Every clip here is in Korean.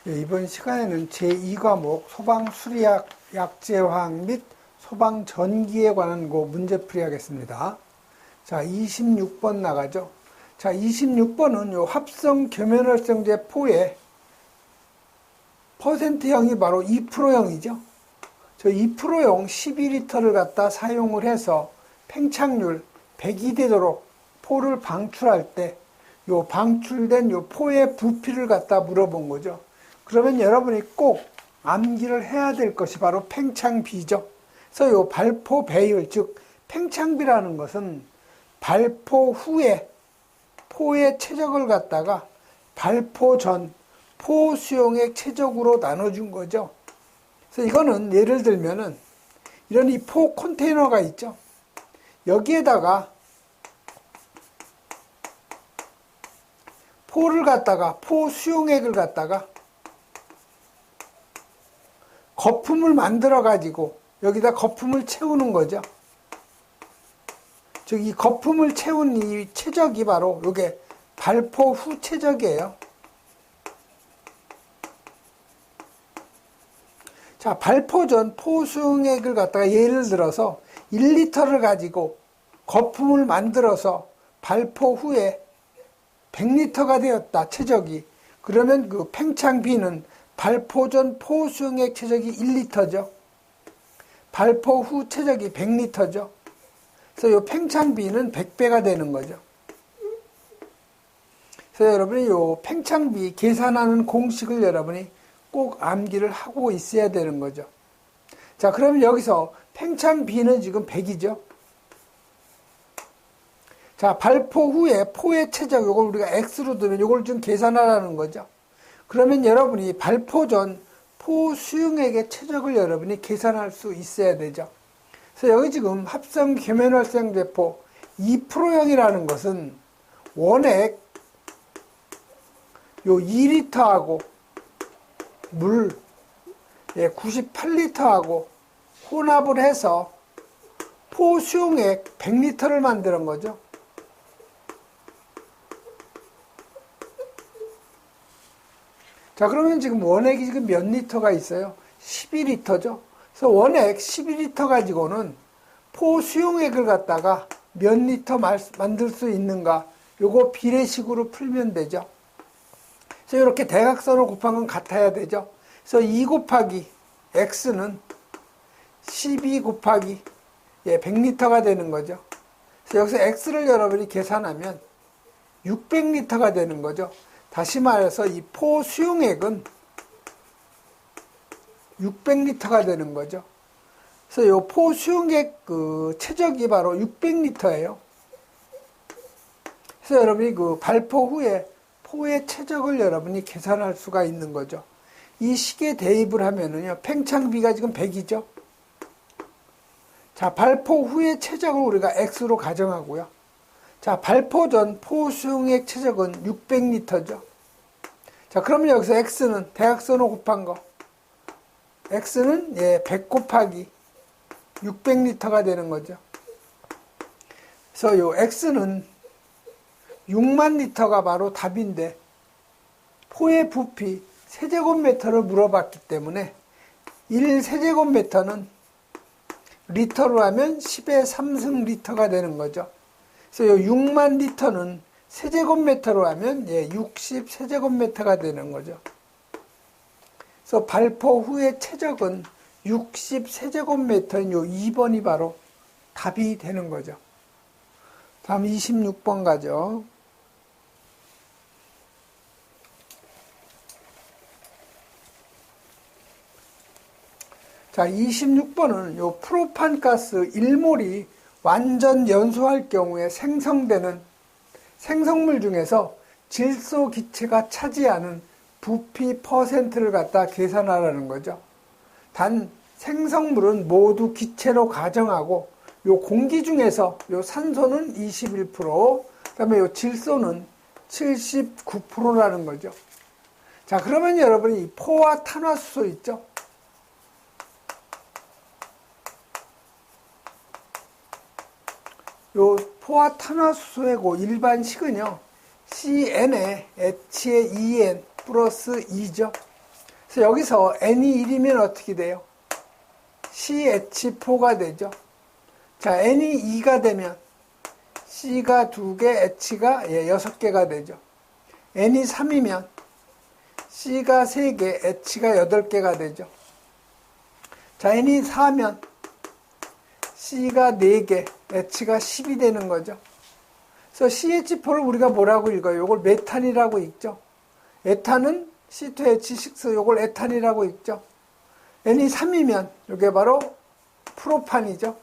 이번 시간에는 제2과목 소방수리학 약제화학 및 소방전기에 관한 문제풀이 하겠습니다. 자, 26번 나가죠. 자, 26번은 요 합성 계면활성제 포의 퍼센트형이 바로 2%형이죠. 저 2%형 12리터를 갖다 사용을 해서 팽창률 100이 되도록 포를 방출할 때 요 방출된 요 포의 부피를 갖다 물어본 거죠. 그러면 여러분이 꼭 암기를 해야 될 것이 바로 팽창비죠. 그래서 요 발포 배율, 즉 팽창비라는 것은 발포 후에 포의 최적을 갖다가 발포 전 포 수용액 최적으로 나눠준 거죠. 그래서 이거는 예를 들면은 이런 이 포 컨테이너가 있죠. 여기에다가 포를 갖다가 포 수용액을 갖다가 거품을 만들어 가지고 여기다 거품을 채우는 거죠. 즉 이 거품을 채운 이 최적이 바로 이게 발포 후 최적이에요. 자, 발포 전 포 수용액을 갖다가 예를 들어서 1리터를 가지고 거품을 만들어서 발포 후에 100리터가 되었다, 최적이. 그러면 그 팽창비는 발포 전 포 수용액 최적이 1리터죠. 발포 후 최적이 100리터죠. 그래서 이 팽창비는 100배가 되는 거죠. 그래서 여러분이 이 팽창비 계산하는 공식을 여러분이 꼭 암기를 하고 있어야 되는 거죠. 자, 그러면 여기서 팽창비는 지금 100이죠. 자, 발포 후에 포의 최적, 이걸 우리가 X로 두면 이걸 좀 계산하라는 거죠. 그러면 여러분이 발포 전 포 수용액의 최적을 여러분이 계산할 수 있어야 되죠. 그래서 여기 지금 합성 계면활성제포 2%형이라는 것은 원액 요 2리터하고 물 98리터하고 혼합을 해서 포 수용액 100리터를 만드는 거죠. 자, 그러면 지금 원액이 지금 몇 리터가 있어요? 12리터죠. 그래서 원액 12리터 가지고는 포 수용액을 갖다가 몇 리터 만들 수 있는가? 요거 비례식으로 풀면 되죠. 그래서 이렇게 대각선을 곱한 건 같아야 되죠. 그래서 2 곱하기 x는 12 곱하기 100리터가 되는 거죠. 그래서 여기서 x를 여러분이 계산하면 600리터가 되는 거죠. 다시 말해서 이 포 수용액은 600리터가 되는 거죠. 그래서 이 포 수용액 그 최적이 바로 600리터예요. 그래서 여러분이 그 발포 후에 포의 최적을 여러분이 계산할 수가 있는 거죠. 이 식에 대입을 하면은요, 팽창비가 지금 100이죠. 자, 발포 후의 최적을 우리가 X로 가정하고요. 자, 발포 전 포 수용액 최적은 600리터죠. 자, 그러면 여기서 X는 대각선으로 곱한 거. X는 100 곱하기 600리터가 되는 거죠. 그래서 요 X는 6만 리터가 바로 답인데 포의 부피 세제곱미터를 물어봤기 때문에 1세제곱미터는 리터로 하면 10의 3승 리터가 되는 거죠. 그래서 요 6만 리터는 세제곱미터로 하면 60세제곱미터가 되는 거죠. 그래서 발포 후의 최적은 60세제곱미터인 요 2번이 바로 답이 되는 거죠. 다음 26번 가죠. 자, 26번은 요 프로판가스 1몰이 완전 연소할 경우에 생성되는 생성물 중에서 질소 기체가 차지하는 부피 퍼센트를 갖다 계산하라는 거죠. 단 생성물은 모두 기체로 가정하고 요 공기 중에서 요 산소는 21%, 그다음에 요 질소는 79%라는 거죠. 자, 그러면 여러분이 이 포와 탄화수소 있죠? 요 포화 탄화수소의 일반식은요, CN에 H에 2N 플러스 2죠. 그래서 여기서 N이 1이면 어떻게 돼요? CH4가 되죠. 자, N이 2가 되면 C가 2개, H가 6개가 되죠. N이 3이면 C가 3개, H가 8개가 되죠. 자, N이 4면 C가 4개, H가 10이 되는 거죠. 그래서 CH4를 우리가 뭐라고 읽어요? 이걸 메탄이라고 읽죠. 에탄은 C2H6, 이걸 에탄이라고 읽죠. N이 3이면 이게 바로 프로판이죠.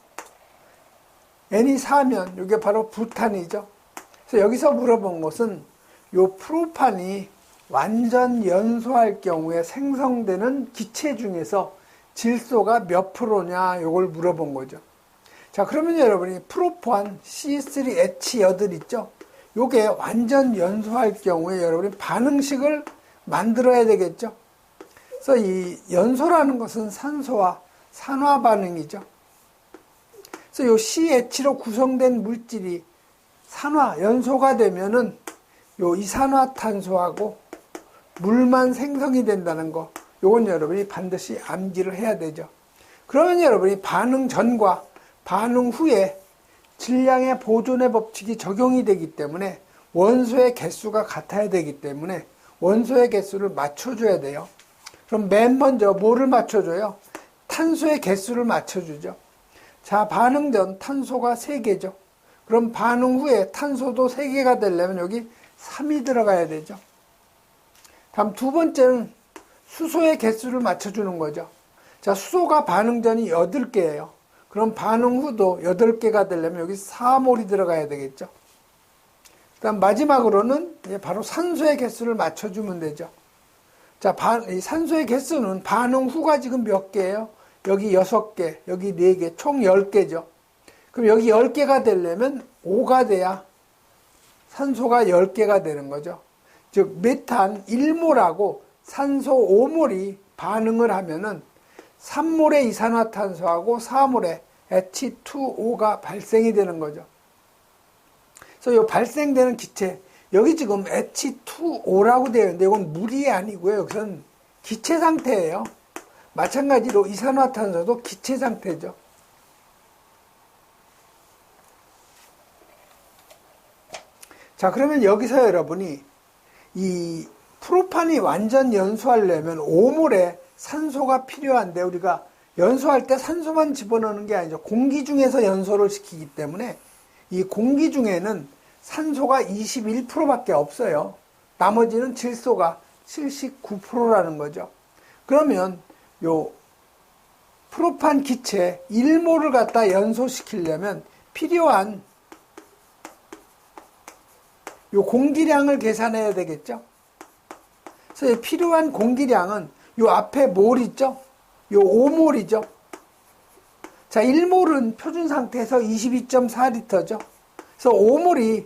N이 4면 이게 바로 부탄이죠. 그래서 여기서 물어본 것은 이 프로판이 완전 연소할 경우에 생성되는 기체 중에서 질소가 몇 프로냐 이걸 물어본 거죠. 자, 그러면 여러분이 프로판 C3H8 있죠. 요게 완전 연소할 경우에 여러분이 반응식을 만들어야 되겠죠. 그래서 이 연소라는 것은 산소와 산화 반응이죠. 그래서 요 CH로 구성된 물질이 산화, 연소가 되면은 요 이산화탄소하고 물만 생성이 된다는 거, 요건 여러분이 반드시 암기를 해야 되죠. 그러면 여러분이 반응 전과 반응 후에 질량의 보존의 법칙이 적용이 되기 때문에 원소의 개수가 같아야 되기 때문에 원소의 개수를 맞춰줘야 돼요. 그럼 맨 먼저 뭐를 맞춰줘요? 탄소의 개수를 맞춰주죠. 자, 반응 전 탄소가 3개죠. 그럼 반응 후에 탄소도 3개가 되려면 여기 3이 들어가야 되죠. 다음 두 번째는 수소의 개수를 맞춰주는 거죠. 자, 수소가 반응 전이 8개예요. 그럼 반응 후도 8개가 되려면 여기 4몰이 들어가야 되겠죠. 그 다음 마지막으로는 바로 산소의 개수를 맞춰주면 되죠. 자, 이 산소의 개수는 반응 후가 지금 몇 개예요? 여기 6개, 여기 4개, 총 10개죠. 그럼 여기 10개가 되려면 5가 돼야 산소가 10개가 되는 거죠. 즉, 메탄 1몰하고 산소 5몰이 반응을 하면은 3몰의 이산화탄소하고 4몰의 H2O가 발생이 되는 거죠. 그래서 이 발생되는 기체, 여기 지금 H2O라고 되어 있는데 이건 물이 아니고요. 여기서는 기체 상태예요. 마찬가지로 이산화탄소도 기체 상태죠. 자, 그러면 여기서 여러분이 이 프로판이 완전 연소하려면 5몰의 산소가 필요한데 우리가 연소할 때 산소만 집어넣는 게 아니죠. 공기 중에서 연소를 시키기 때문에 이 공기 중에는 산소가 21%밖에 없어요. 나머지는 질소가 79%라는 거죠. 그러면 요 프로판 기체 1몰을 갖다 연소시키려면 필요한 요 공기량을 계산해야 되겠죠. 그래서 필요한 공기량은 요 앞에 몰 있죠? 요 5몰이죠. 자, 1몰은 표준 상태에서 22.4리터죠. 그래서 5몰이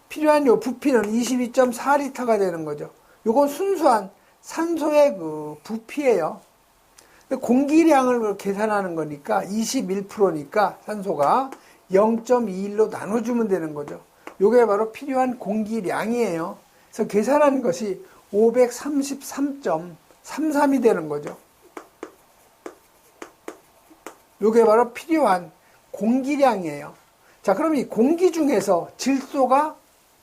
필요한 요 부피는 22.4리터가 되는 거죠. 요건 순수한 산소의 그 부피예요. 공기량을 계산하는 거니까 21%니까 산소가 0.21로 나눠주면 되는 거죠. 요게 바로 필요한 공기량이에요. 그래서 계산하는 것이 533.33이 되는 거죠. 요게 바로 필요한 공기량이에요. 자, 그럼 이 공기 중에서 질소가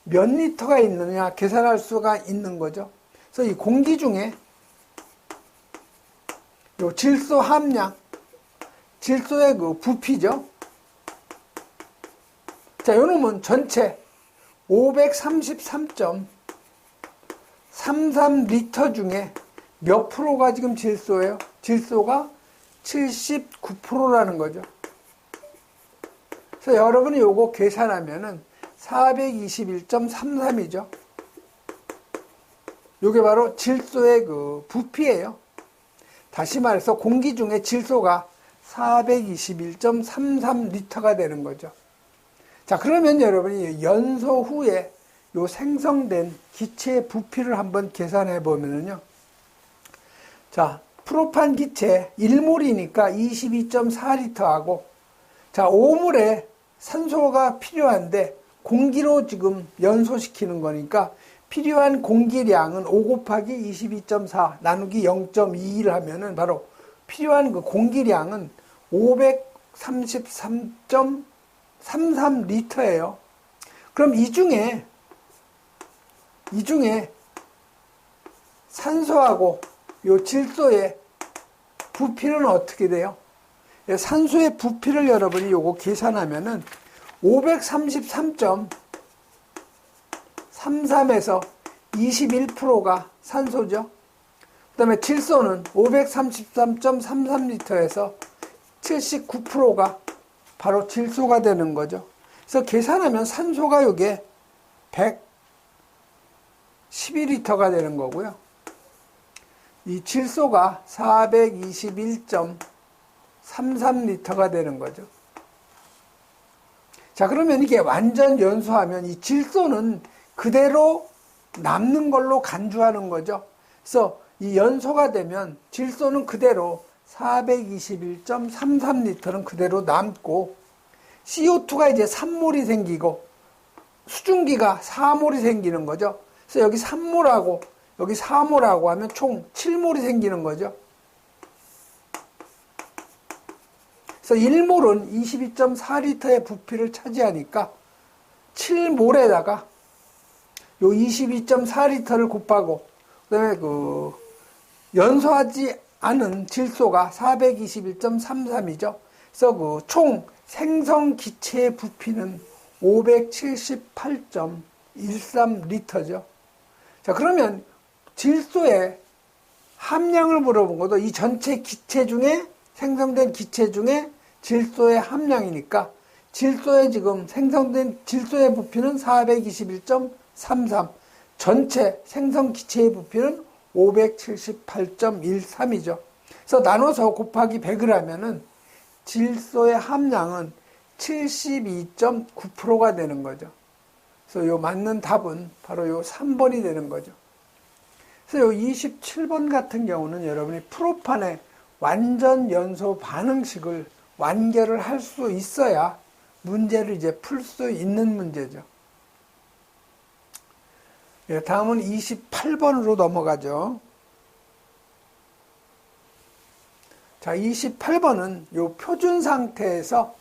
몇 리터가 있느냐 계산할 수가 있는 거죠. 그래서 이 공기 중에 요 질소 함량, 질소의 그 부피죠. 자, 요 놈은 전체 533.33리터 중에 몇 프로가 지금 질소예요? 질소가 79%라는 거죠. 그래서 여러분이 요거 계산하면은 421.33이죠. 요게 바로 질소의 그 부피예요. 다시 말해서 공기 중에 질소가 421.33리터가 되는 거죠. 자, 그러면 여러분이 연소 후에 요 생성된 기체의 부피를 한번 계산해 보면은요. 자, 프로판 기체 1몰이니까 22.4리터하고 자, 5몰에 산소가 필요한데 공기로 지금 연소시키는 거니까 필요한 공기량은 5 곱하기 22.4 나누기 0.21 하면은 바로 필요한 그 공기량은 533.33리터예요. 그럼 이 중에 산소하고 요 질소의 부피는 어떻게 돼요? 산소의 부피를 여러분이 요거 계산하면은 533.33에서 21%가 산소죠. 그 다음에 질소는 533.33리터에서 79%가 바로 질소가 되는 거죠. 그래서 계산하면 산소가 요게 112리터가 되는 거고요. 이 질소가 421.33리터가 되는 거죠. 자, 그러면 이게 완전 연소하면 이 질소는 그대로 남는 걸로 간주하는 거죠. 그래서 이 연소가 되면 질소는 그대로 421.33리터는 그대로 남고 CO2가 이제 3몰이 생기고 수증기가 4몰이 생기는 거죠. 그래서 여기 3몰하고 여기 4몰하고 하면 총 7몰이 생기는 거죠. 그래서 1몰은 22.4리터의 부피를 차지하니까 7몰에다가 요 22.4리터를 곱하고 그다음에 그 연소하지 않은 질소가 421.33이죠. 그래서 그 총 생성 기체의 부피는 578.13리터죠. 자, 그러면 질소의 함량을 물어본 것도 이 전체 기체 중에 생성된 기체 중에 질소의 함량이니까 질소에 지금 생성된 질소의 부피는 421.33, 전체 생성 기체의 부피는 578.13이죠. 그래서 나눠서 곱하기 100을 하면은 질소의 함량은 72.9%가 되는 거죠. 그래서 요 맞는 답은 바로 요 3번이 되는 거죠. 그래서 요 27번 같은 경우는 여러분이 프로판의 완전 연소 반응식을 완결을 할 수 있어야 문제를 이제 풀 수 있는 문제죠. 예, 다음은 28번으로 넘어가죠. 자, 28번은 요 표준 상태에서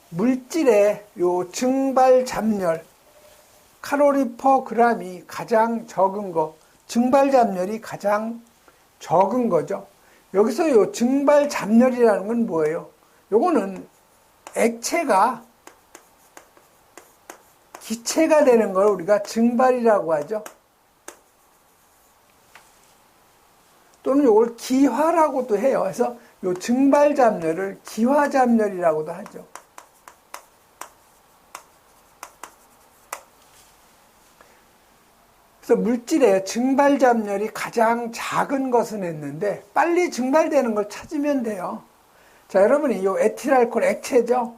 물질의 요 증발 잡열, 칼로리 퍼 그램이 가장 적은 거, 증발 잡열이 가장 적은 거죠. 여기서 요 증발 잡열이라는 건 뭐예요? 요거는 액체가 기체가 되는 걸 우리가 증발이라고 하죠. 또는 요걸 기화라고도 해요. 그래서 요 증발 잡열을 기화 잡열이라고도 하죠. 그래서 물질의 증발 잡열이 가장 작은 것은 했는데 빨리 증발되는 걸 찾으면 돼요. 자, 여러분이 요 에틸알코올 액체죠.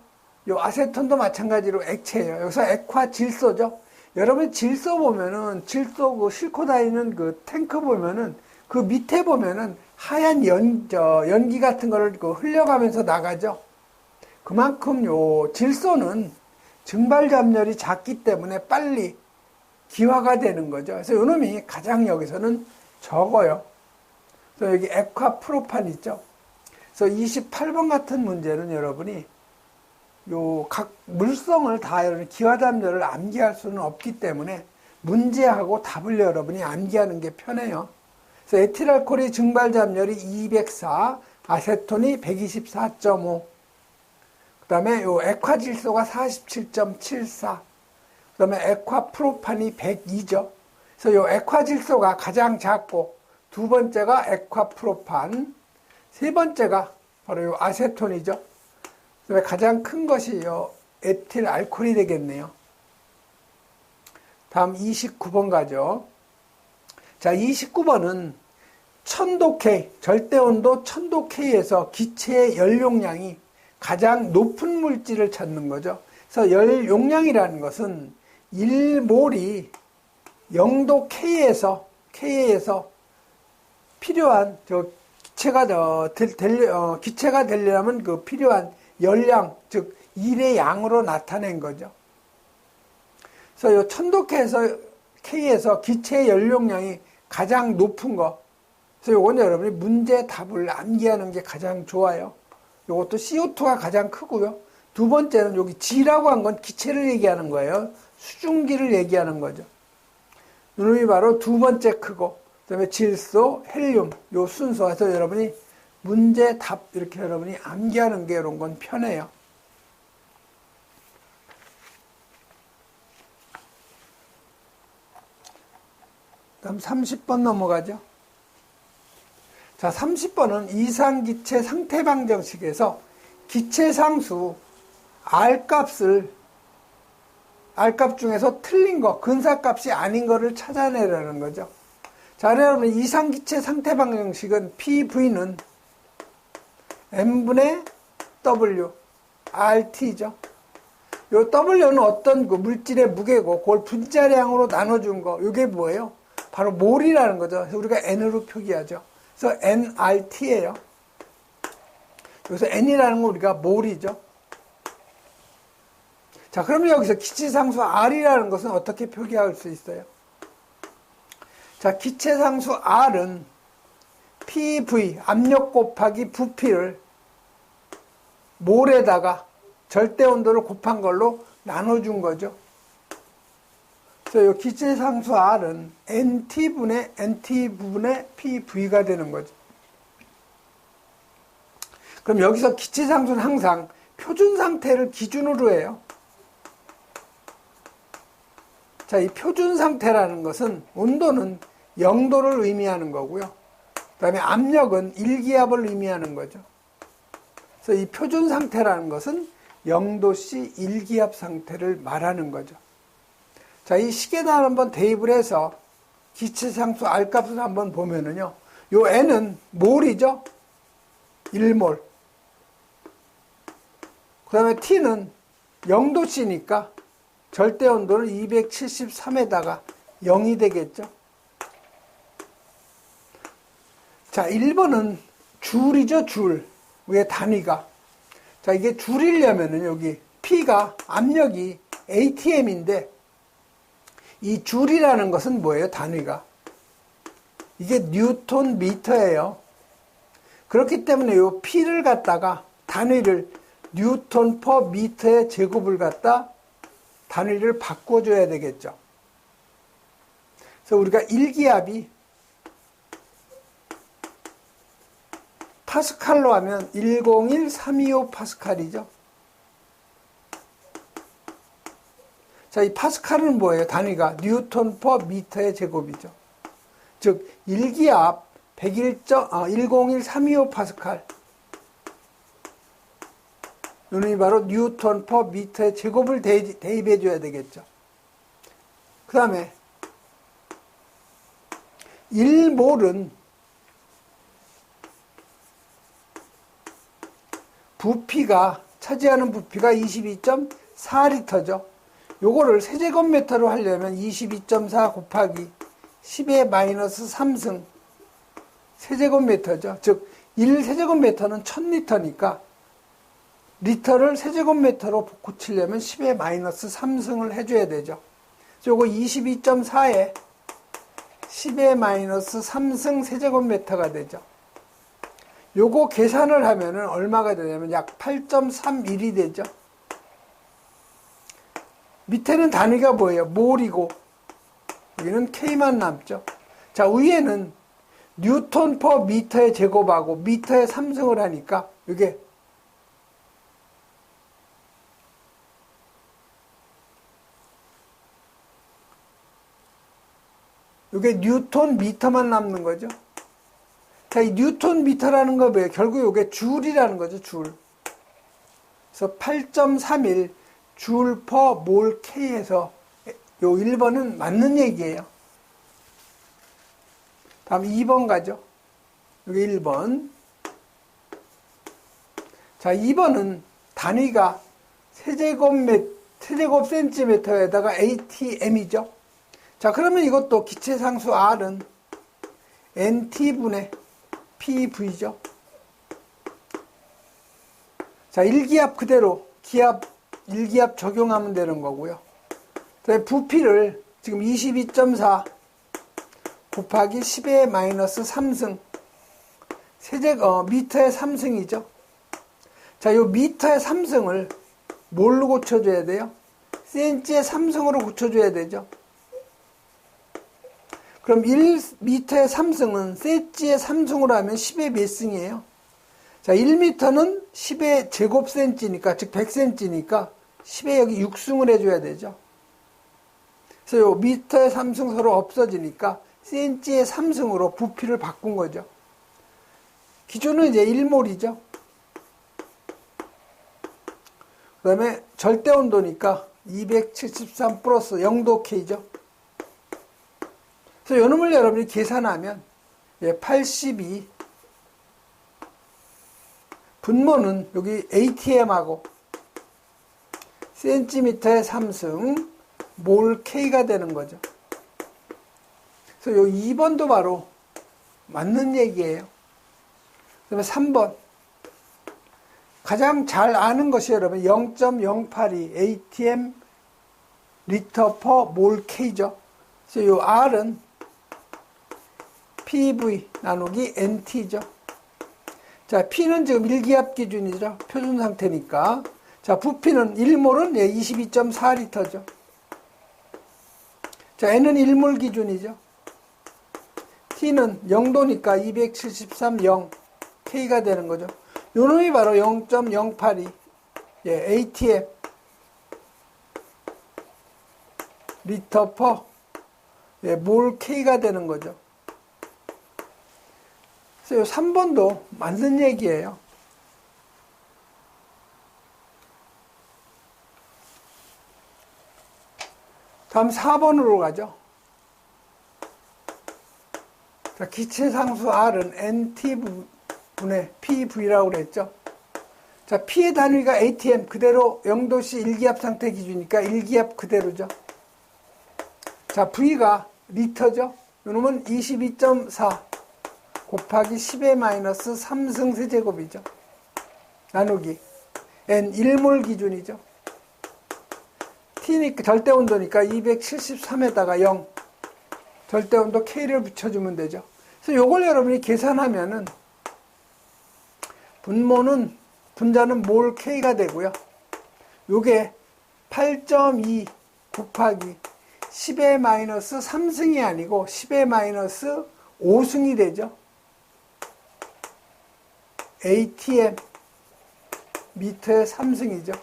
요 아세톤도 마찬가지로 액체예요. 여기서 액화 질소죠. 여러분 질소 보면은 질소 그 싣고 다니는 그 탱크 보면은 그 밑에 보면은 하얀 연기 같은 거를 그 흘려가면서 나가죠. 그만큼 요 질소는 증발 잡열이 작기 때문에 빨리 기화가 되는 거죠. 그래서 요 놈이 가장 여기서는 적어요. 그래서 여기 액화 프로판 있죠. 그래서 28번 같은 문제는 여러분이 요 각 물성을 다 여러분 기화 잡열을 암기할 수는 없기 때문에 문제하고 답을 여러분이 암기하는 게 편해요. 그래서 에틸알코올의 증발 잡열이 204, 아세톤이 124.5. 그다음에 요 액화질소가 47.74. 그다음에 액화프로판이 102죠. 그래서 요 액화질소가 가장 작고 두 번째가 액화프로판, 세 번째가 바로 요 아세톤이죠. 그다음에 가장 큰 것이 요 에틸알코올이 되겠네요. 다음 29번 가죠. 자, 29번은 1000도 절대온도 1000도 K에서 기체의 열 용량이 가장 높은 물질을 찾는 거죠. 그래서 열 용량이라는 것은 1몰이 0도 K에서 필요한 기체가 되려면 그 필요한 열량, 즉 1의 양으로 나타낸 거죠. 그래서 요 1000도 K에서 기체의 연료량이 가장 높은 거. 그래서 요건 여러분이 문제 답을 암기하는 게 가장 좋아요. 요것도 CO2가 가장 크고요. 두 번째는 여기 G라고 한 건 기체를 얘기하는 거예요. 수증기를 얘기하는 거죠. 이놈이 바로 두 번째 크고, 그 다음에 질소, 헬륨, 요 순서에서 여러분이 문제 답 이렇게 여러분이 암기하는 게 이런 건 편해요. 다음 30번 넘어가죠. 자, 30번은 이상기체 상태방정식에서 기체상수 R값 중에서 틀린 거, 근사값이 아닌 거를 찾아내라는 거죠. 자, 여러분, 이상기체 상태방정식은 PV는 M분의 W, RT죠. 요 W는 어떤 그 물질의 무게고, 그걸 분자량으로 나눠준 거, 이게 뭐예요? 바로 몰이라는 거죠. 그래서 우리가 N으로 표기하죠. 그래서 nRT예요. 여기서 N이라는 건 우리가 몰이죠. 자, 그러면 여기서 기체상수 R이라는 것은 어떻게 표기할 수 있어요? 자, 기체상수 R은 PV, 압력 곱하기 부피를 몰에다가 절대온도를 곱한 걸로 나눠준 거죠. 그래서 이 기체상수 R은 NT분의 PV가 되는 거죠. 그럼 여기서 기체상수는 항상 표준 상태를 기준으로 해요. 자, 이 표준 상태라는 것은 온도는 0도를 의미하는 거고요. 그 다음에 압력은 1기압을 의미하는 거죠. 그래서 이 표준 상태라는 것은 0도씨 1기압 상태를 말하는 거죠. 자, 이 식에다 한번 대입을 해서 기체상수 R값을 한번 보면은요. 요 N은 몰이죠. 1몰. 그 다음에 T는 0도씨니까 절대 온도는 273에다가 0이 되겠죠. 자, 1번은 줄이죠, 줄. 위에 단위가. 자, 이게 줄이려면은 여기 P가 압력이 ATM인데 이 줄이라는 것은 뭐예요? 단위가. 이게 뉴턴 미터예요. 그렇기 때문에 이 P를 갖다가 단위를 뉴턴 퍼 미터의 제곱을 갖다 단위를 바꿔줘야 되겠죠. 그래서 우리가 1기압이 파스칼로 하면 101325 파스칼이죠. 자, 이 파스칼은 뭐예요? 단위가 뉴턴 퍼 미터의 제곱이죠. 즉 1기압 101325 파스칼. 이놈이 바로 뉴턴 퍼 미터의 제곱을 대입해 줘야 되겠죠. 그 다음에 1몰은 부피가 차지하는 부피가 22.4리터죠. 요거를 세제곱미터로 하려면 22.4 곱하기 10의 마이너스 3승 세제곱미터죠. 즉 1세제곱미터는 1000리터니까 리터를 세제곱미터로 고치려면 10의 마이너스 3승을 해줘야 되죠. 요거 22.4에 10의 마이너스 3승 세제곱미터가 되죠. 요거 계산을 하면은 얼마가 되냐면 약 8.31이 되죠. 밑에는 단위가 뭐예요? 몰이고 여기는 K만 남죠. 자, 위에는 뉴턴 퍼 미터의 제곱하고 미터의 3승을 하니까 이게 뉴턴 미터만 남는 거죠. 자, 이 뉴턴 미터라는 거 뭐예요? 결국 이게 줄이라는 거죠, 줄. 그래서 8.31 줄 퍼 몰 K에서 요 1번은 맞는 얘기예요. 다음 2번 가죠. 여기 1번. 자, 2번은 단위가 세제곱 센티미터에다가 ATM이죠. 자, 그러면 이것도 기체상수 R은 NT분의 PV죠. 자, 1기압 그대로 기압 1기압 적용하면 되는 거고요. 부피를 지금 22.4 곱하기 10의 마이너스 3승 미터의 3승이죠. 자, 요 미터의 3승을 뭘로 고쳐줘야 돼요? 센치의 3승으로 고쳐줘야 되죠. 그럼 1미터의 3승은 센치의 3승으로 하면 10의 몇 승이에요? 자, 1미터는 10의 제곱센치니까, 즉 100cm니까 10의 여기 6승을 해줘야 되죠. 그래서 요 미터의 3승 서로 없어지니까 센치의 3승으로 부피를 바꾼 거죠. 기준은 이제 1몰이죠. 그 다음에 절대 온도니까 273 플러스 0도 K죠. 그래서 요 놈을 여러분이 계산하면 82 분모는 여기 ATM하고 센티미터의 3승 몰 K가 되는 거죠. 그래서 요 2번도 바로 맞는 얘기예요. 그 다음에 3번. 가장 잘 아는 것이 여러분 0.082 ATM 리터 퍼 몰 K죠. 그래서 요 R은 PV 나누기 NT죠. 자, P는 지금 일기압 기준이죠. 표준 상태니까. 자, 부피는 1몰은 22.4리터죠. 자, N은 1몰 기준이죠. T는 0도니까 273, 0 K가 되는 거죠. 요 놈이 바로 0.082 ATM 리터 퍼 몰 K가 되는 거죠. 그래서 요 3번도 맞는 얘기예요. 다음 4번으로 가죠. 자, 기체상수 R은 NT분의 PV라고 그랬죠. 자, P의 단위가 ATM 그대로 0도씨 일기압 상태 기준이니까 일기압 그대로죠. 자, V가 리터죠. 요놈은 22.4 곱하기 10의 마이너스 3승 세제곱이죠. 나누기 N 1몰 기준이죠. T니까 절대온도니까 273에다가 0 절대온도 K를 붙여주면 되죠. 그래서 요걸 여러분이 계산하면은 분자는 몰 K가 되고요. 요게 8.2 곱하기 10의 마이너스 3승이 아니고 10의 마이너스 5승이 되죠. ATM 미터의 3승이죠.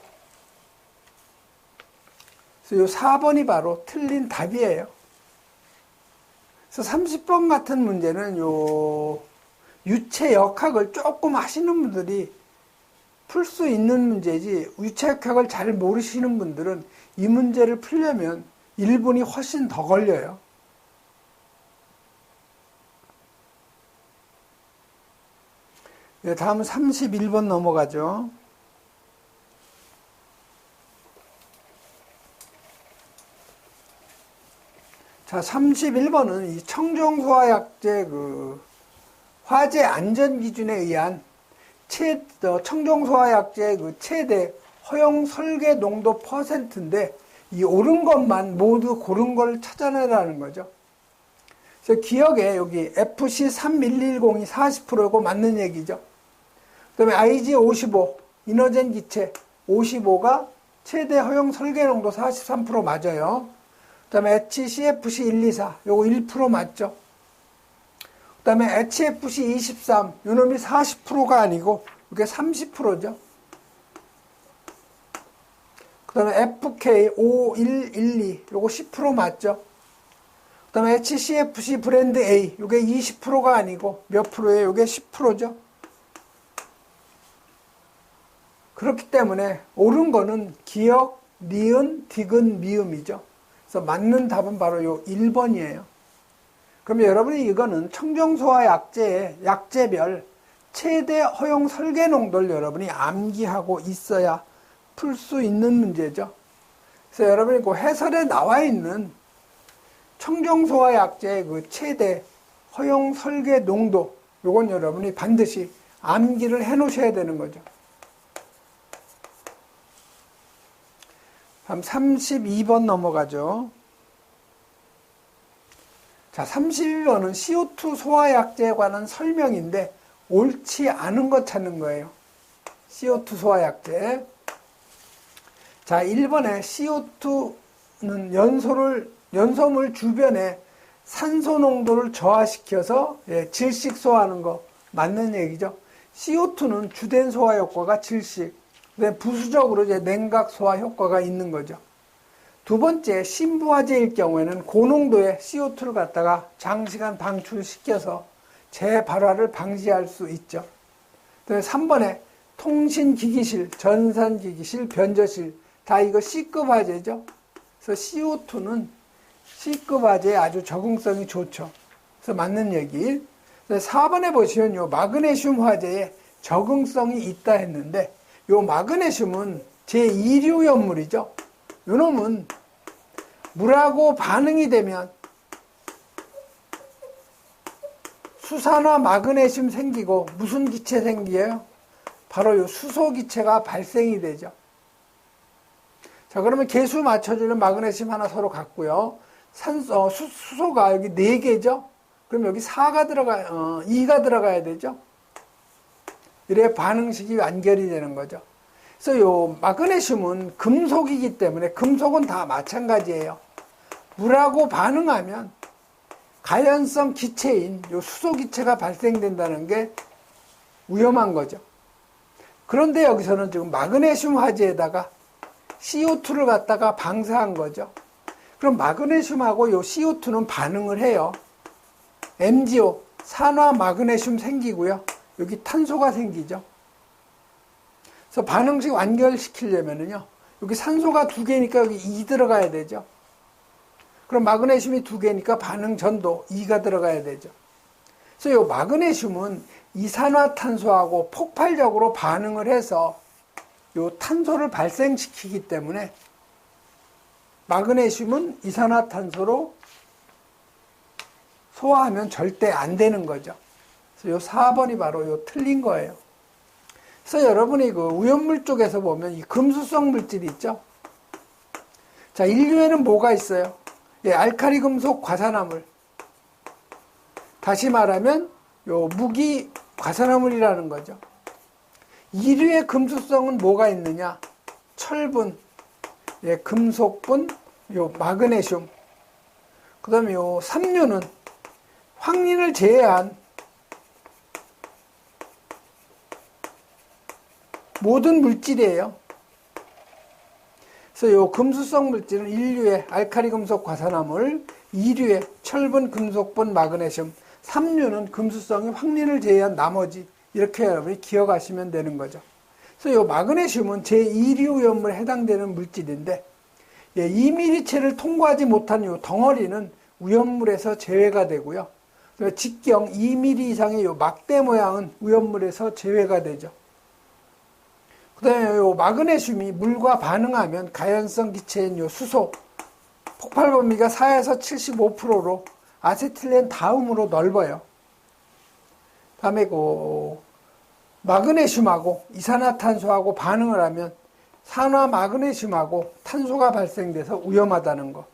그래서 요 4번이 바로 틀린 답이에요. 그래서 30번 같은 문제는 요 유체 역학을 조금 하시는 분들이 풀 수 있는 문제지, 유체 역학을 잘 모르시는 분들은 이 문제를 풀려면 1분이 훨씬 더 걸려요. 네, 다음은 31번 넘어가죠. 자, 31번은 이 청정소화약제 화재 안전 기준에 의한 청정소화약제 최대 허용 설계 농도 %인데 이 옳은 것만 모두 고른 걸 찾아내라는 거죠. 그래서 기억에 여기 FC31102 40%고 맞는 얘기죠. 그 다음에 IG55 이너젠 기체 55가 최대 허용 설계 농도 43% 맞아요. 그 다음에 HCFC124 요거 1% 맞죠. 그 다음에 HFC23 요놈이 40%가 아니고 이게 30%죠. 그 다음에 FK5112 요거 10% 맞죠. 그 다음에 HCFC 브랜드 A 요게 20%가 아니고 몇 프로예요? 요게 10%죠. 그렇기 때문에 옳은 거는 기역, 니은, 디귿, 미음이죠. 그래서 맞는 답은 바로 요 1번이에요. 그러면 여러분이 이거는 청정소화 약제의 약제별 최대 허용 설계 농도를 여러분이 암기하고 있어야 풀 수 있는 문제죠. 그래서 여러분이 그 해설에 나와 있는 청정소화 약제의 최대 허용 설계 농도 요건 여러분이 반드시 암기를 해 놓으셔야 되는 거죠. 다음 32번 넘어가죠. 자, 32번은 CO2 소화약제에 관한 설명인데 옳지 않은 것 찾는 거예요. CO2 소화약제. 자, 1번에 CO2는 연소물 주변에 산소 농도를 저하시켜서 질식 소화하는 거 맞는 얘기죠. CO2는 주된 소화 효과가 질식, 부수적으로 이제 냉각 소화 효과가 있는 거죠. 두 번째, 신부화제일 경우에는 고농도의 CO2를 갖다가 장시간 방출시켜서 재발화를 방지할 수 있죠. 3번에 통신기기실, 전산기기실, 변조실 다 이거 C급 화재죠. 그래서 CO2는 C급 화재에 아주 적응성이 좋죠. 그래서 맞는 얘기. 4번에 보시면 요 마그네슘 화재에 적응성이 있다 했는데 요 마그네슘은 제2류 염물이죠. 요 놈은 물하고 반응이 되면 수산화 마그네슘 생기고 무슨 기체 생겨요? 바로 요 수소 기체가 발생이 되죠. 자, 그러면 개수 맞춰주는 마그네슘 하나 서로 갖고요. 수소가 여기 4개죠? 그럼 여기 2가 들어가야 되죠? 이래 반응식이 완결이 되는 거죠. 그래서 요 마그네슘은 금속이기 때문에 금속은 다 마찬가지예요. 물하고 반응하면 가연성 기체인 요 수소 기체가 발생된다는 게 위험한 거죠. 그런데 여기서는 지금 마그네슘 화재에다가 CO2를 갖다가 방사한 거죠. 그럼 마그네슘하고 요 CO2는 반응을 해요. MgO, 산화 마그네슘 생기고요. 여기 탄소가 생기죠. 그래서 반응식 완결시키려면요. 여기 산소가 2개니까 여기 2 들어가야 되죠. 그럼 마그네슘이 2개니까 반응 전도 2가 들어가야 되죠. 그래서 이 마그네슘은 이산화탄소하고 폭발적으로 반응을 해서 이 탄소를 발생시키기 때문에 마그네슘은 이산화탄소로 소화하면 절대 안 되는 거죠. 그래서 이 4번이 바로 이 틀린 거예요. 그래서 여러분이 그 오염물 쪽에서 보면 이 금수성 물질이 있죠. 자, 인류에는 뭐가 있어요? 알칼리 금속 과산화물. 다시 말하면 요 무기 과산화물이라는 거죠. 이류의 금수성은 뭐가 있느냐? 철분, 금속분, 요 마그네슘. 그다음에 요 삼류는 황린을 제외한 모든 물질이에요. 그래서 요 금수성 물질은 1류의 알칼리 금속 과산화물, 2류의 철분, 금속분, 마그네슘, 3류는 금수성이 황린을 제외한 나머지, 이렇게 여러분이 기억하시면 되는 거죠. 그래서 요 마그네슘은 제2류 염물에 해당되는 물질인데, 이미리체를 통과하지 못한 요 덩어리는 위험물에서 제외가 되고요. 직경 2mm 이상의 요 막대 모양은 위험물에서 제외가 되죠. 그 다음에 요 마그네슘이 물과 반응하면 가연성 기체인 요 수소, 폭발 범위가 4에서 75%로 아세틸렌 다음으로 넓어요. 다음에 그 마그네슘하고 이산화탄소하고 반응을 하면 산화 마그네슘하고 탄소가 발생돼서 위험하다는 거.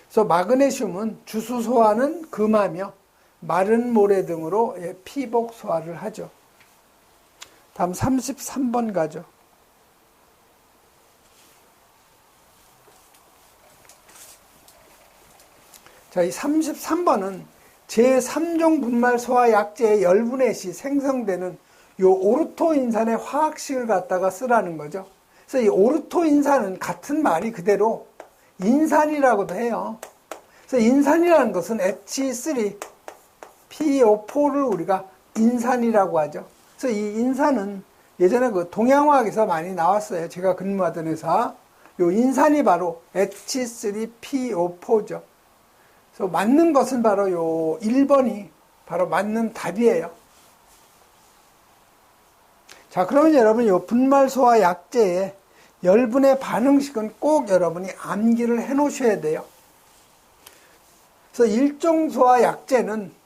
그래서 마그네슘은 주수 소화는 금하며 마른 모래 등으로 피복 소화를 하죠. 다음 33번 가죠. 자, 이 33번은 제3종 분말 소화 약제의 열분해 시 생성되는 요 오르토인산의 화학식을 갖다가 쓰라는 거죠. 그래서 이 오르토인산은 같은 말이 그대로 인산이라고도 해요. 그래서 인산이라는 것은 H3PO4를 우리가 인산이라고 하죠. 그래서 이 인산은 예전에 그 동양화학에서 많이 나왔어요. 제가 근무하던 회사. 요 인산이 바로 H3PO4죠. 그래서 맞는 것은 바로 요 1번이 바로 맞는 답이에요. 자, 그러면 여러분 요 분말 소화 약제의 열분의 반응식은 꼭 여러분이 암기를 해 놓으셔야 돼요. 그래서 일종 소화 약제는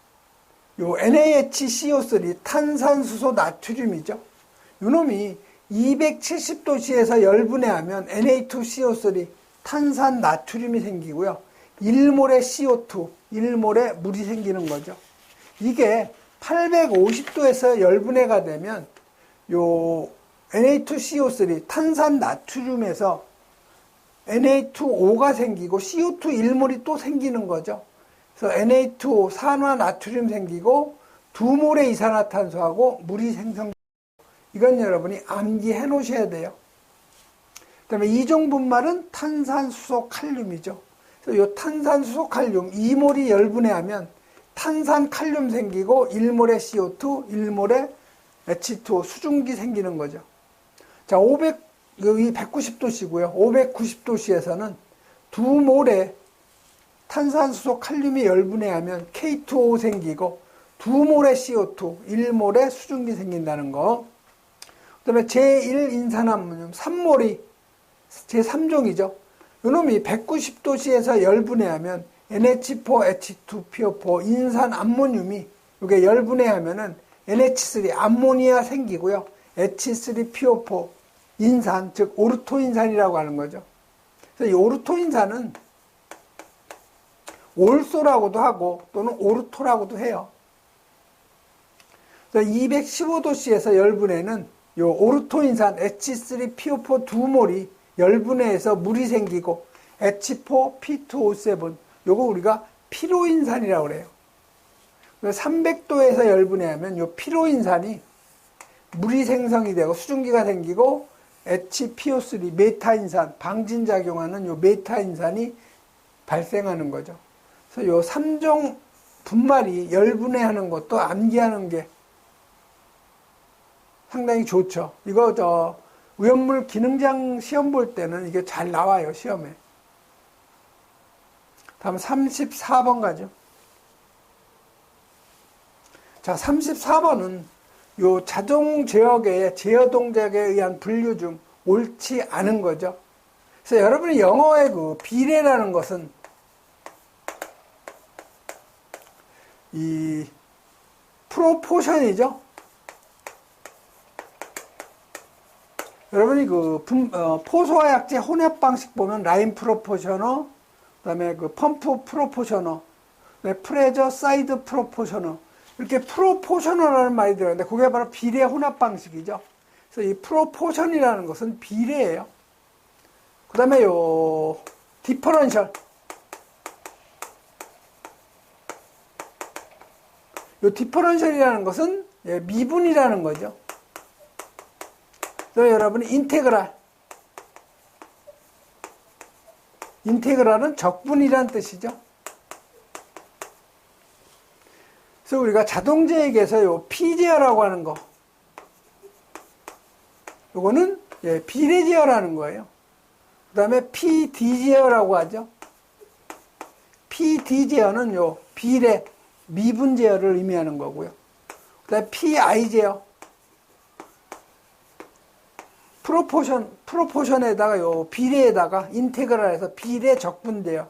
요 NaHCO3 탄산수소 나트륨이죠. 요 놈이 270도씨에서 열분해하면 Na2CO3 탄산 나트륨이 생기고요. 1몰의 CO2, 1몰의 물이 생기는 거죠. 이게 850도에서 열분해가 되면 요 Na2CO3 탄산 나트륨에서 Na2O가 생기고 CO2 1몰이 또 생기는 거죠. 그래서 Na2O 산화 나트륨 생기고 2몰의 이산화탄소하고 물이 생성. 이건 여러분이 암기해 놓으셔야 돼요. 그 다음에 이종분말은 탄산수소 칼륨이죠. 그래서 이 탄산수소 칼륨 2몰이 열분해하면 탄산 칼륨 생기고 1몰의 CO2, 1몰의 H2O 수증기 생기는 거죠. 자, 190도씨고요. 590도씨에서는 2몰의 탄산수소 칼륨이 열분해하면 K2O 생기고 2몰의 CO2, 1몰의 수증기 생긴다는 거. 그 다음에 제1인산암모늄 3몰이 제3종이죠. 이놈이 190도씨에서 열분해하면 NH4, H2PO4 인산암모늄이 이게 열분해하면은 NH3 암모니아 생기고요. H3PO4 인산, 즉 오르토인산이라고 하는 거죠. 그래서 이 오르토인산은 올소라고도 하고 또는 오르토라고도 해요. 그래서 215도씨에서 열분해는 이 오르토인산 H3PO4 2몰이 열분해해서 물이 생기고 H4P2O7 요거 우리가 피로인산이라고 그래요. 300도에서 열분해하면 요 피로인산이 물이 생성이 되고 수증기가 생기고 HPO3 메타인산 방진작용하는 요 메타인산이 발생하는 거죠. 그래서 요 3종 분말이 열분해하는 것도 암기하는 게 상당히 좋죠. 이거 오염물 기능장 시험 볼 때는 이게 잘 나와요, 시험에. 다음 34번 가죠. 자, 34번은 요 자동 제어계의 제어 동작에 의한 분류 중 옳지 않은 거죠. 그래서 여러분이 영어의 그 비례라는 것은 이 프로포션이죠. 여러분이 그 포소화 약제 혼합 방식 보면 라인 프로포셔너, 그다음에 그 펌프 프로포셔너, 프레저 사이드 프로포셔너 이렇게 프로포셔너라는 말이 들어가는데 그게 바로 비례 혼합 방식이죠. 그래서 이 프로포션이라는 것은 비례예요. 그다음에 요 디퍼런셜, 요 디퍼런셜이라는 것은 미분이라는 거죠. 그래서 여러분이 인테그랄은 적분이란 뜻이죠. 그래서 우리가 자동제액에서 요 P제어라고 하는 거, 요거는 비례제어라는 거예요. 그 다음에 PD제어라고 하죠. PD제어는 요 비례, 미분제어를 의미하는 거고요. 그 다음에 PI제어, 프로포션에다가 요 비례에다가 인테그랄해서 비례 적분제어.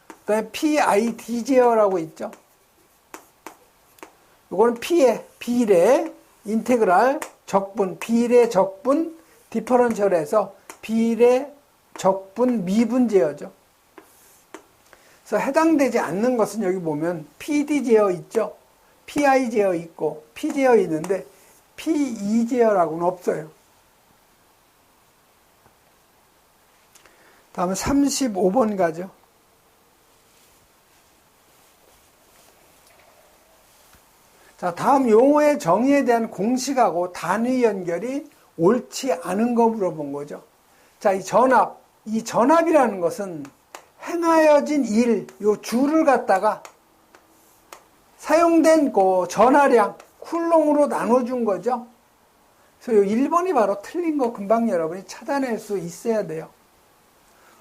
그 다음에 PID제어라고 있죠. 요거는 비례, 인테그랄, 적분, 비례, 적분, 디퍼런셜에서 비례, 적분, 미분제어죠. 그래서 해당되지 않는 것은 여기 보면 PD제어 있죠. PI제어 있고 P제어 있는데 PE제어라고는 없어요. 다음은 35번 가죠. 자, 다음 용어의 정의에 대한 공식하고 단위 연결이 옳지 않은 거 물어본 거죠. 자, 이 전압이라는 것은 행하여진 일, 요 주를 갖다가 사용된 그 전하량, 쿨롱으로 나눠준 거죠. 그래서 요 1번이 바로 틀린 거 금방 여러분이 찾아낼 수 있어야 돼요.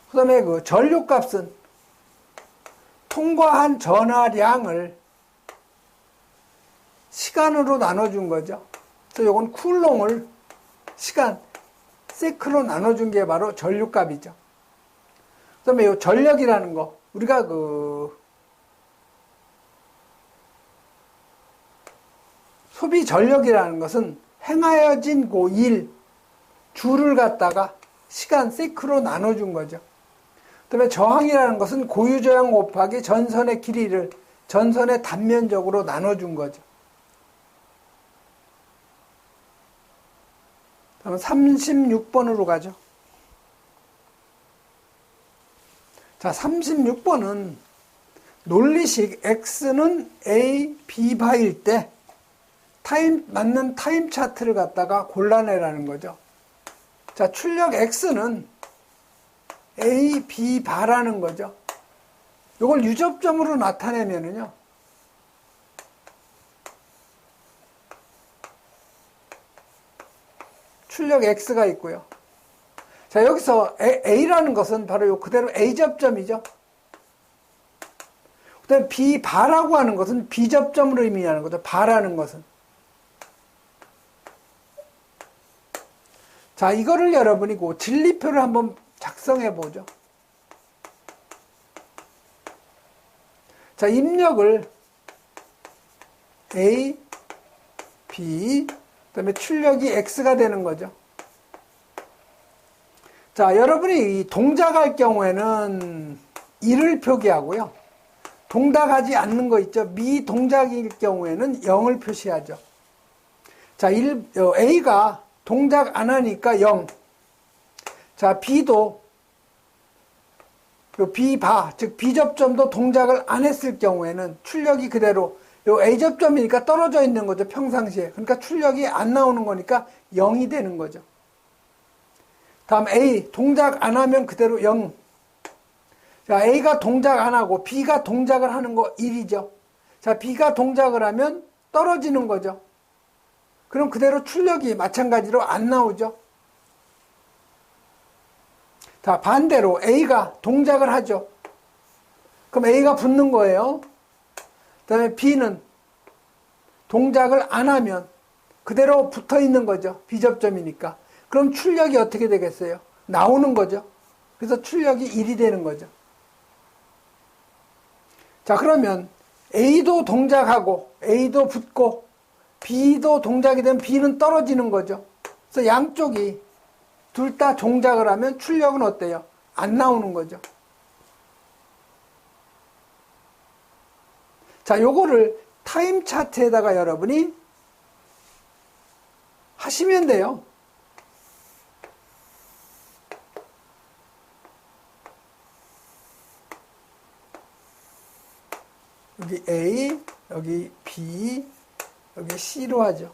그 다음에 그 전류값은 통과한 전하량을 시간으로 나눠준 거죠. 그래서 요건 쿨롱을 시간, 세크로 나눠준 게 바로 전류값이죠. 그 다음에 요 전력이라는 거, 우리가 소비 전력이라는 것은 행하여진 일, 주를 갖다가 시간, 세크로 나눠준 거죠. 그다음에 저항이라는 것은 고유저항 곱하기 전선의 길이를 전선의 단면적으로 나눠준 거죠. 그럼 36번으로 가죠. 자, 36번은 논리식 X는 A, B 바일 때 맞는 타임 차트를 갖다가 골라내라는 거죠. 자, 출력 X는 A, B 바라는 거죠. 이걸 유접점으로 나타내면은요. 출력 X가 있고요. 자, 여기서 A라는 것은 바로 요 그대로 A 접점이죠. 그 다음에 B 바라고 하는 것은 B 접점으로 의미하는 거죠. 바라는 것은. 자, 이거를 여러분이 그 진리표를 한번 작성해 보죠. 자, 입력을 A, B, 그 다음에 출력이 X가 되는 거죠. 자, 여러분이 동작할 경우에는 1을 표기하고요. 동작하지 않는 거 있죠. 미동작일 경우에는 0을 표시하죠. 자, A가 동작 안 하니까 0. 자, B도 B바, 즉 B접점도 동작을 안 했을 경우에는 출력이 그대로 A접점이니까 떨어져 있는 거죠. 평상시에. 그러니까 출력이 안 나오는 거니까 0이 되는 거죠. 다음 A, 동작 안 하면 그대로 0. 자, A가 동작 안 하고 B가 동작을 하는 거 1이죠. 자, B가 동작을 하면 떨어지는 거죠. 그럼 그대로 출력이 마찬가지로 안 나오죠. 자, 반대로 A가 동작을 하죠. 그럼 A가 붙는 거예요. 그 다음에 B는 동작을 안 하면 그대로 붙어 있는 거죠. B접점이니까. 그럼 출력이 어떻게 되겠어요? 나오는 거죠. 그래서 출력이 1이 되는 거죠. 자, 그러면 A도 동작하고 A도 붙고 B도 동작이 되면 B는 떨어지는 거죠. 그래서 양쪽이 둘 다 동작을 하면 출력은 어때요? 안 나오는 거죠. 자, 요거를 타임 차트에다가 여러분이 하시면 돼요. 여기 A, 여기 B, 여기 C로 하죠.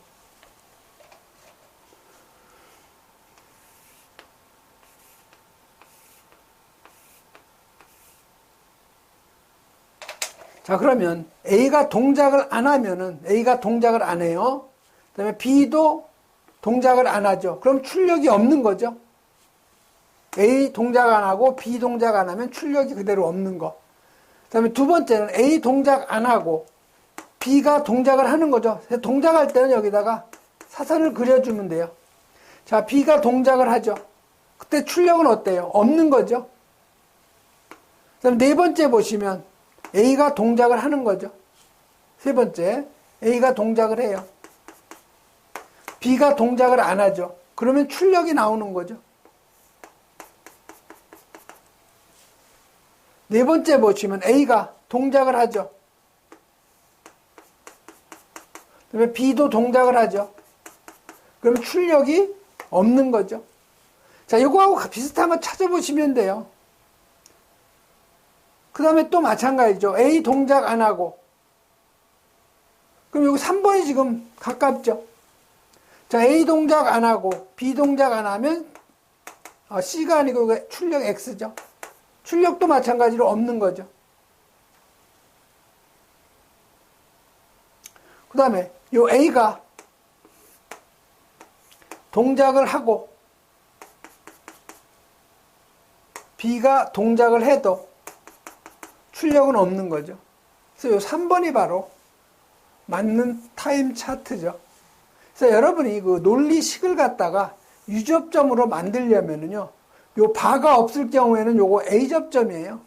자, 그러면 A가 동작을 안 하면은 A가 동작을 안 해요. 그 다음에 B도 동작을 안 하죠. 그럼 출력이 없는 거죠. A 동작 안 하고 B 동작 안 하면 출력이 그대로 없는 거. 그 다음에 두 번째는 A 동작 안 하고 B가 동작을 하는 거죠. 동작할 때는 여기다가 사선을 그려주면 돼요. 자, B가 동작을 하죠. 그때 출력은 어때요? 없는 거죠. 그 다음에 네 번째 보시면 A가 동작을 하는 거죠. 세 번째, A가 동작을 해요. B가 동작을 안 하죠. 그러면 출력이 나오는 거죠. 네 번째 보시면 A가 동작을 하죠. 그다음에 B도 동작을 하죠. 그럼 출력이 없는 거죠. 자, 이거하고 비슷한 거 찾아보시면 돼요. 그 다음에 또 마찬가지죠. A 동작 안 하고. 그럼 여기 3번이 지금 가깝죠. 자, A 동작 안 하고 B 동작 안 하면 C가 아니고 출력 X죠. 출력도 마찬가지로 없는 거죠. 그 다음에 요 A가 동작을 하고 B가 동작을 해도 출력은 없는 거죠. 그래서 요 3번이 바로 맞는 타임 차트죠. 그래서 여러분이 그 논리식을 갖다가 유접점으로 만들려면은요, 요 바가 없을 경우에는 요거 A접점이에요.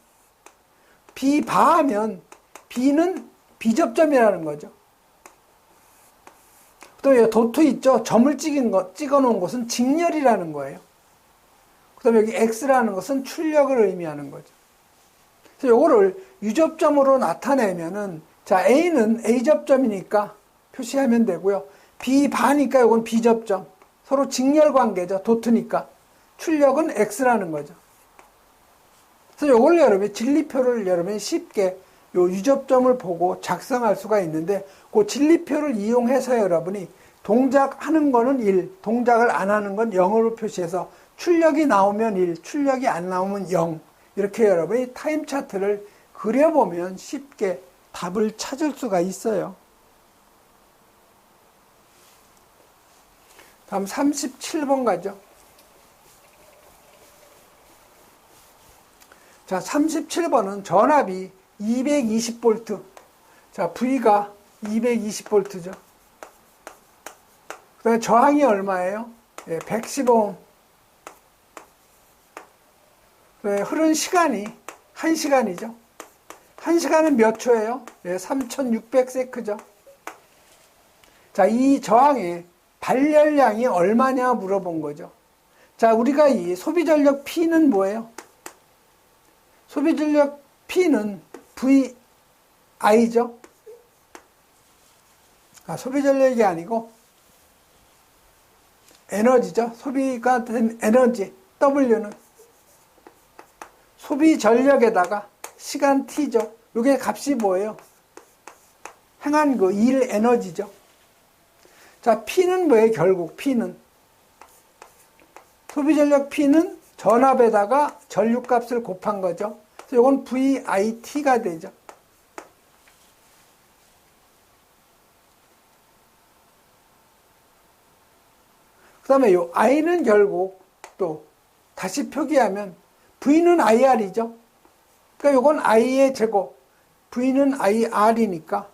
B 바하면 B는 B접점이라는 거죠. 또 여기 도트 있죠? 점을 찍어 놓은 것은 직렬이라는 거예요. 그 다음에 여기 X라는 것은 출력을 의미하는 거죠. 그래서 요거를 유접점으로 나타내면은, 자, A는 A접점이니까 표시하면 되고요. B 바니까 요건 B접점. 서로 직렬관계죠. 도트니까. 출력은 X라는 거죠. 그래서 요걸 여러분이 진리표를 여러분이 쉽게 요 유접점을 보고 작성할 수가 있는데, 그 진리표를 이용해서 여러분이 동작하는 거는 1, 동작을 안 하는 건 0으로 표시해서 출력이 나오면 1, 출력이 안 나오면 0. 이렇게 여러분이 타임 차트를 그려보면 쉽게 답을 찾을 수가 있어요. 다음 37번 가죠. 자, 37번은 전압이 220V. 자, V가 220V죠. 그 다음에 저항이 얼마예요? 예, 115옴. 흐른 시간이 1시간이죠. 1시간은 몇 초예요? 예, 3600세크죠. 자, 이 저항의 발열량이 얼마냐 물어본 거죠. 자, 우리가 이 소비전력 P는 뭐예요? 소비전력 P는 VI죠. 소비전력이 아니고 에너지죠. 소비가 된 에너지 W는 소비전력에다가 시간 T죠. 이게 값이 뭐예요? 행한 그 일 에너지죠. 자, P는 뭐예요? 결국 P는 소비전력 P는 전압에다가 전류값을 곱한 거죠. 그래서 이건 VIT가 되죠. 그 다음에 요 I는 결국 또 다시 표기하면 V는 IR이죠. 그러니까 요건 I의 제곱, V는 IR이니까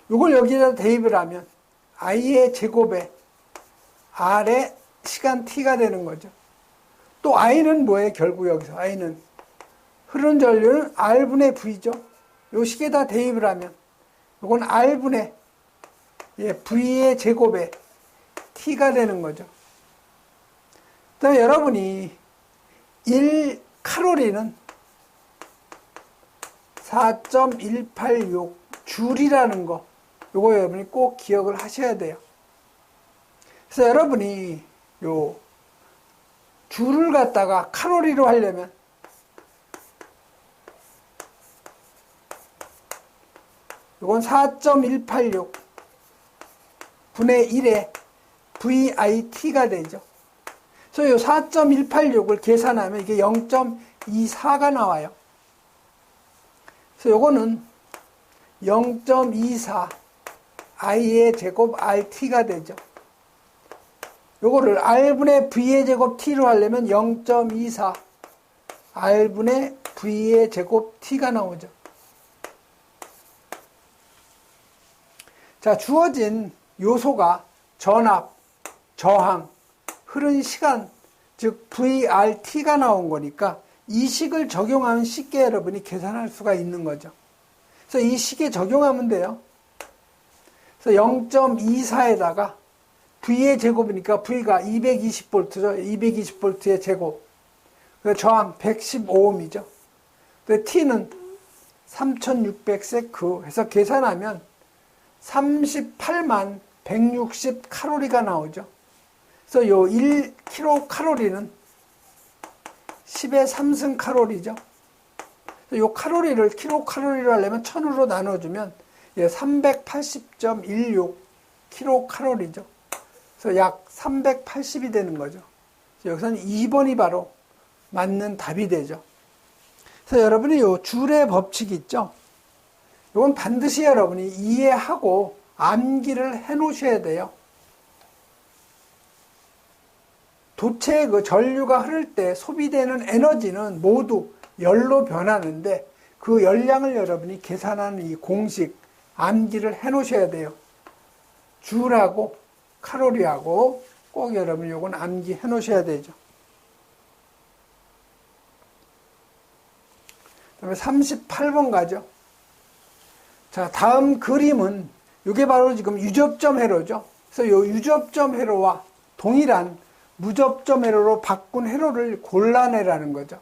요걸 여기다 대입을 하면 I의 제곱에 R의 시간 T가 되는 거죠. 또 I는 뭐예요? 결국 여기서 I는 흐른 전류는 R분의 V죠. 요 식에다 대입을 하면 요건 R분의 V의 제곱에 T가 되는 거죠. 그 다음에 여러분이 1칼로리는 4.186 줄이라는 거, 요거 여러분이 꼭 기억을 하셔야 돼요. 그래서 여러분이 요 줄을 갖다가 칼로리로 하려면 요건 4.186 분의 1에 VIT가 되죠. 그래서 요 4.186을 계산하면 이게 0.24가 나와요. 그래서 요거는 0.24 I의 제곱 RT가 되죠. 요거를 R분의 V의 제곱 T로 하려면 0.24 R분의 V의 제곱 T가 나오죠. 자, 주어진 요소가 전압, 저항, 흐른 시간, 즉 VRT가 나온 거니까 이 식을 적용하면 쉽게 여러분이 계산할 수가 있는 거죠. 그래서 이 식에 적용하면 돼요. 그래서 0.24에다가 V의 제곱이니까 V가 220V죠. 220V의 제곱. 저항 115ohm이죠. T는 3600세크 해서 계산하면 38만 160 칼로리가 나오죠. 그래서 요 1kcal는 10의 3승 칼로리죠. 요 칼로리를 킬로칼로리로 하려면 1000으로 나눠주면 380.16 킬로칼로리죠. 그래서 약 380이 되는 거죠. 여기서는 2번이 바로 맞는 답이 되죠. 그래서 여러분이 요 줄의 법칙 있죠. 이건 반드시 여러분이 이해하고 암기를 해 놓으셔야 돼요. 도체 그 전류가 흐를 때 소비되는 에너지는 모두 열로 변하는데 그 열량을 여러분이 계산하는 이 공식 암기를 해 놓으셔야 돼요. 줄하고 칼로리하고 꼭 여러분이 요건 암기해 놓으셔야 되죠. 그다음에 38번 가죠. 자, 다음 그림은 이게 바로 지금 유접점 회로죠. 그래서 이 유접점 회로와 동일한 무접점 회로로 바꾼 회로를 골라내라는 거죠.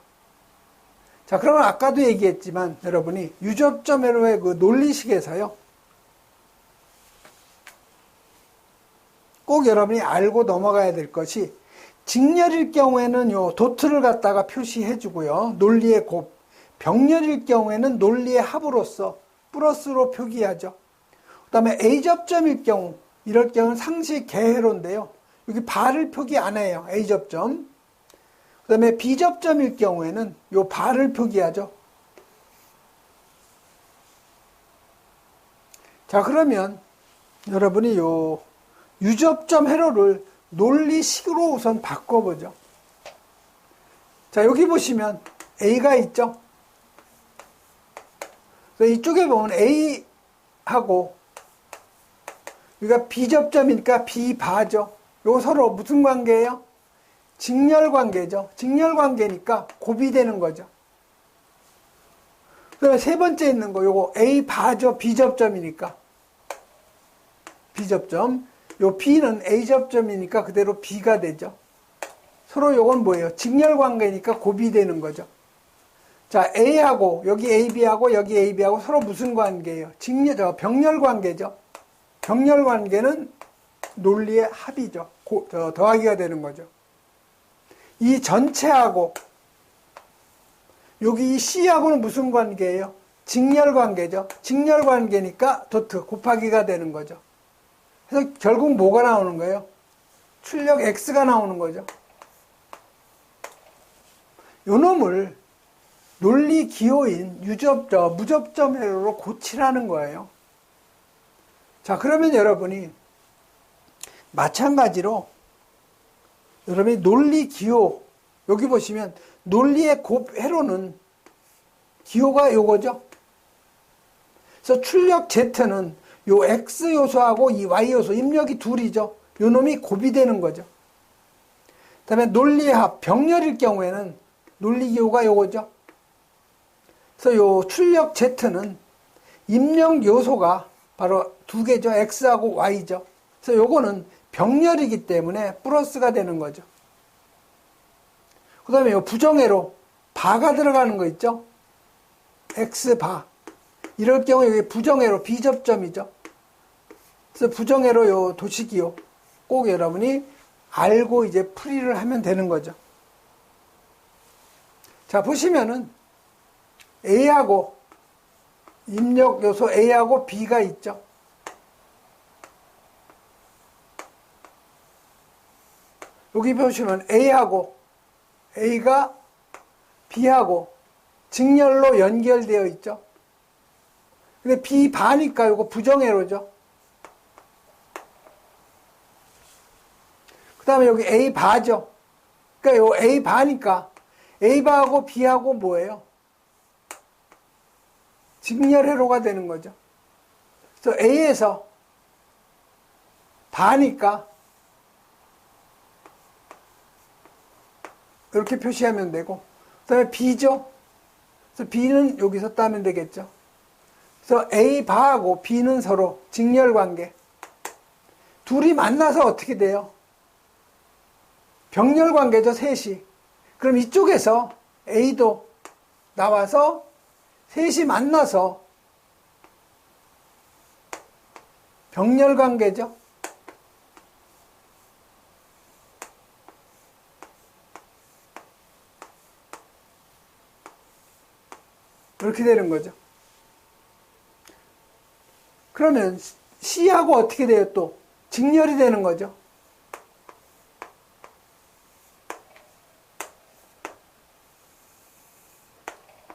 자, 그러면 아까도 얘기했지만 여러분이 유접점 회로의 그 논리식에서요, 꼭 여러분이 알고 넘어가야 될 것이, 직렬일 경우에는 요 도트를 갖다가 표시해 주고요, 논리의 곱. 병렬일 경우에는 논리의 합으로서 플러스로 표기하죠. 그 다음에 A접점일 경우, 이럴 경우는 상시 개회로인데요, 여기 바를 표기 안 해요. A접점. 그 다음에 B접점일 경우에는 요 바를 표기하죠. 자, 그러면 여러분이 요 유접점 회로를 논리식으로 우선 바꿔보죠. 자, 여기 보시면 A가 있죠. 그래서 이쪽에 보면 A하고 여기가 B접점이니까 B바죠. 요거 서로 무슨 관계예요? 직렬 관계죠. 직렬 관계니까 곱이 되는 거죠. 그다음에 세 번째 있는 거 요거 A바죠. B접점이니까. B접점. 요 B는 A접점이니까 그대로 B가 되죠. 서로 요건 뭐예요? 직렬 관계니까 곱이 되는 거죠. 자, A하고 여기 AB하고 여기 AB하고 서로 무슨 관계예요? 병렬 관계죠. 병렬 관계는 논리의 합이죠. 더하기가 되는 거죠. 이 전체하고 여기 이 C하고는 무슨 관계예요? 직렬 관계죠. 직렬 관계니까 도트 곱하기가 되는 거죠. 그래서 결국 뭐가 나오는 거예요? 출력 X가 나오는 거죠. 요 놈을 논리 기호인 무접점 회로로 고치라는 거예요. 자, 그러면 여러분이 마찬가지로 여러분이 논리 기호, 여기 보시면 논리의 곱 회로는 기호가 요거죠. 그래서 출력 Z는 요 X 요소하고 이 Y 요소 입력이 둘이죠. 요 놈이 곱이 되는 거죠. 그 다음에 논리의 합, 병렬일 경우에는 논리 기호가 요거죠. 그래서 요 출력 Z는 입력 요소가 바로 두 개죠. X하고 Y죠. 그래서 요거는 병렬이기 때문에 플러스가 되는 거죠. 그 다음에 요 부정회로 바가 들어가는 거 있죠. X바. 이럴 경우에 여기 부정회로 B접점이죠. 그래서 부정회로 요 도식이요. 꼭 여러분이 알고 이제 풀이를 하면 되는 거죠. 자, 보시면은 A하고 입력 요소 A하고 B가 있죠. 여기 보시면 A가 B하고 직렬로 연결되어 있죠. 근데 B바니까 이거 부정회로죠. 그 다음에 여기 A바죠. 그러니까 요 A바니까 A바하고 B하고 뭐예요? 직렬회로가 되는 거죠. 그래서 A에서 바니까 이렇게 표시하면 되고, 그 다음에 B죠. 그래서 B는 여기서 따면 되겠죠. 그래서 A바하고 B는 서로 직렬관계. 둘이 만나서 어떻게 돼요? 병렬관계죠, 셋이. 그럼 이쪽에서 A도 나와서 셋이 만나서 병렬관계죠. 이렇게 되는 거죠. 그러면 C하고 어떻게 돼요? 또 직렬이 되는 거죠.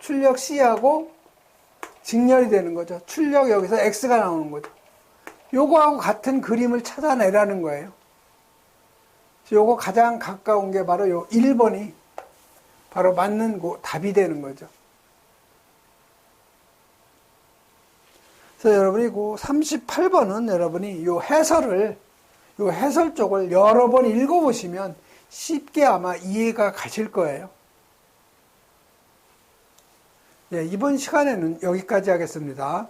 출력 C하고 직렬이 되는 거죠. 출력 여기서 X가 나오는 거죠. 요거하고 같은 그림을 찾아내라는 거예요. 요거 가장 가까운 게 바로 요 1번이 바로 맞는 답이 되는 거죠. 그래서 여러분이 그 38번은 여러분이 요 해설 쪽을 여러 번 읽어보시면 쉽게 아마 이해가 가실 거예요. 예, 이번 시간에는 여기까지 하겠습니다.